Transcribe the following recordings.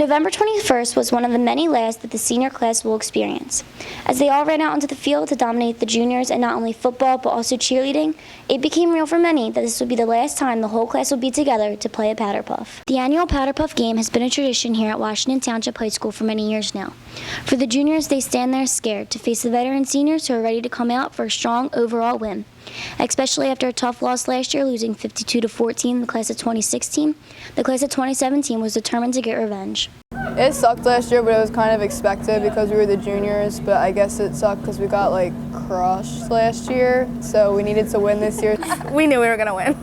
November 21st was one of the many lasts that the senior class will experience. As they all ran out onto the field to dominate the juniors in not only football but also cheerleading, it became real for many that this would be the last time the whole class would be together to play a Powderpuff. The annual Powderpuff game has been a tradition here at Washington Township High School for many years now. For the juniors, they stand there scared to face the veteran seniors who are ready to come out for a strong overall win. Especially after a tough loss last year, losing 52-14 the class of 2016, the class of 2017 was determined to get revenge. It sucked last year, but it was kind of expected because we were the juniors, but I guess it sucked because we got crushed last year, so we needed to win this year. We knew we were going to win.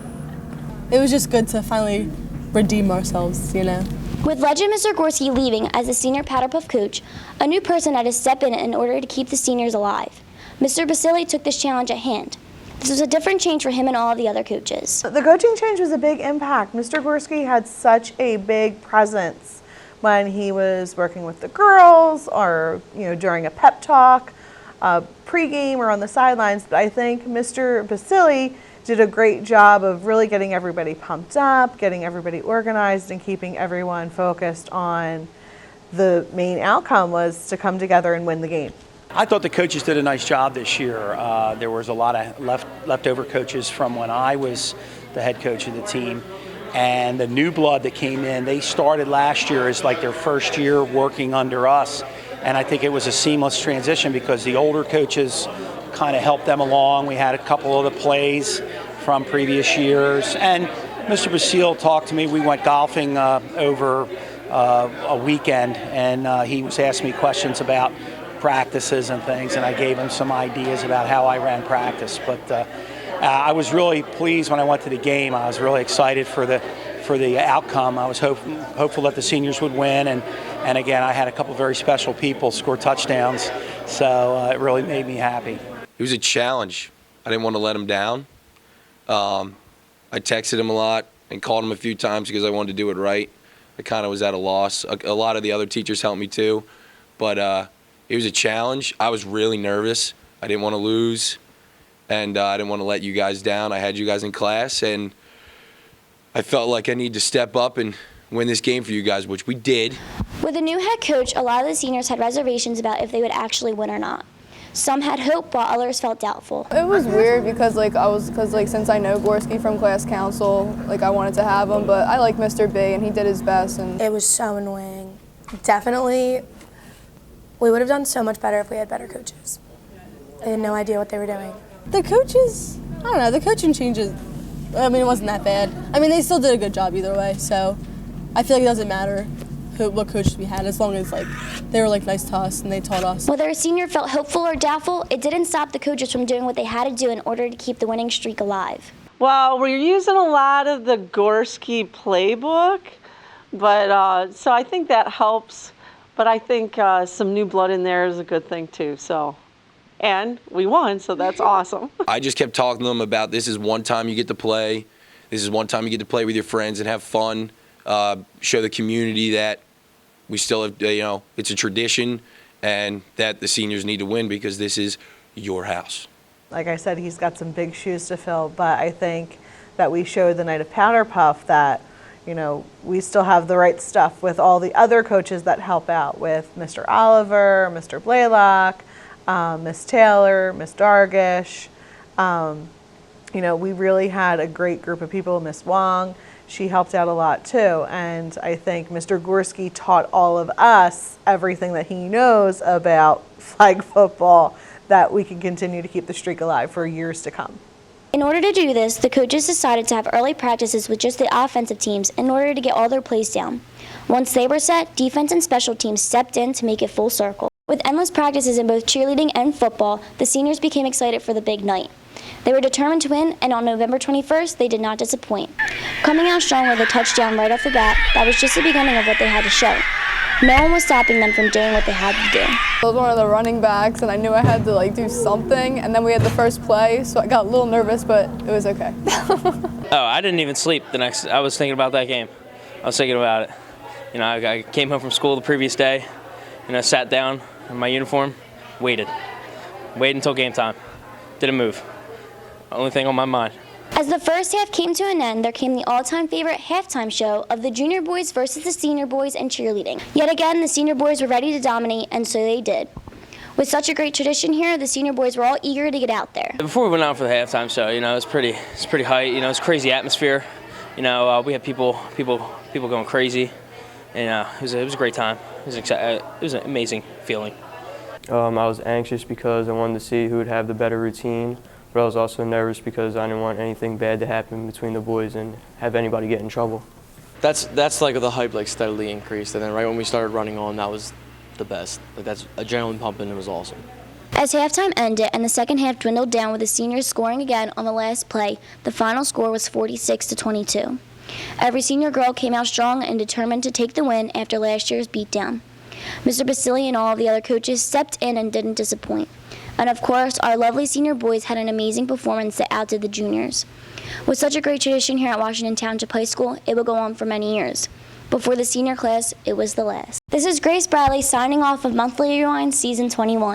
It was just good to finally redeem ourselves, you know. With legend Mr. Gorski leaving as the senior Powderpuff coach, a new person had to step in order to keep the seniors alive. Mr. Basile took this challenge at hand. This was a different change for him and all of the other coaches. The coaching change was a big impact. Mr. Gorski had such a big presence when he was working with the girls or during a pep talk, pregame or on the sidelines. But I think Mr. Basile did a great job of really getting everybody pumped up, getting everybody organized, and keeping everyone focused on the main outcome was to come together and win the game. I thought the coaches did a nice job this year. There was a lot of leftover coaches from when I was the head coach of the team. And the new blood that came in, they started last year as their first year working under us. And I think it was a seamless transition because the older coaches kind of helped them along. We had a couple of the plays from previous years. And Mr. Basile talked to me. We went golfing over a weekend, and he was asking me questions about practices and things, and I gave him some ideas about how I ran practice. But I was really pleased when I went to the game. I was really excited for the outcome. I was hopeful that the seniors would win, and again, I had a couple very special people score touchdowns, so it really made me happy. It was a challenge. I didn't want to let him down. I texted him a lot and called him a few times because I wanted to do it right. I kind of was at a loss. A lot of the other teachers helped me too, but it was a challenge. I was really nervous. I didn't want to lose, and I didn't want to let you guys down. I had you guys in class, and I felt like I needed to step up and win this game for you guys, which we did. With a new head coach, a lot of the seniors had reservations about if they would actually win or not. Some had hope, while others felt doubtful. It was weird because since I know Gorski from class council, I wanted to have him, but I like Mr. B, and he did his best. And it was so annoying. Definitely. We would have done so much better if we had better coaches. They had no idea what they were doing. The coaches, I don't know, the coaching changes, it wasn't that bad. They still did a good job either way, so I feel like it doesn't matter what coaches we had as long as they were nice to us and they taught us. Whether a senior felt hopeful or doubtful, it didn't stop the coaches from doing what they had to do in order to keep the winning streak alive. Well, we're using a lot of the Gorski playbook, but so I think that helps. But I think some new blood in there is a good thing too. And we won, so that's awesome. I just kept talking to them about this is one time you get to play. This is one time you get to play with your friends and have fun. Show the community that we still have, it's a tradition, and that the seniors need to win because this is your house. Like I said, he's got some big shoes to fill, but I think that we showed the night of Powderpuff that we still have the right stuff with all the other coaches that help out with Mr. Oliver, Mr. Blaylock, Miss Taylor, Miss Dargish. We really had a great group of people. Miss Wong, she helped out a lot too. And I think Mr. Gorski taught all of us everything that he knows about flag football that we can continue to keep the streak alive for years to come. In order to do this, the coaches decided to have early practices with just the offensive teams in order to get all their plays down. Once they were set, defense and special teams stepped in to make it full circle. With endless practices in both cheerleading and football, the seniors became excited for the big night. They were determined to win, and on November 21st, they did not disappoint. Coming out strong with a touchdown right off the bat, that was just the beginning of what they had to show. No one was stopping them from doing what they had to do. I was one of the running backs, and I knew I had to do something, and then we had the first play, so I got a little nervous, but it was okay. I didn't even sleep the next. I was thinking about that game. I was thinking about it. I came home from school the previous day, sat down in my uniform, waited until game time. Didn't move. Only thing on my mind. As the first half came to an end, there came the all-time favorite halftime show of the junior boys versus the senior boys in cheerleading. Yet again, the senior boys were ready to dominate, and so they did. With such a great tradition here, the senior boys were all eager to get out there. Before we went out for the halftime show, it was pretty hype. It's a crazy atmosphere. We had people going crazy, and it was a great time. It was an amazing feeling. I was anxious because I wanted to see who would have the better routine, but I was also nervous because I didn't want anything bad to happen between the boys and have anybody get in trouble. That's like the hype steadily increased, and then right when we started running on, that was the best. That's adrenaline pumping. It was awesome. As halftime ended and the second half dwindled down with the seniors scoring again on the last play, the final score was 46-22. Every senior girl came out strong and determined to take the win after last year's beatdown. Mr. Basili and all of the other coaches stepped in and didn't disappoint. And of course, our lovely senior boys had an amazing performance that outdid the juniors. With such a great tradition here at Washington Township High School, it will go on for many years. But for the senior class, it was the last. This is Grace Bradley signing off of Monthly Rewind Season 21.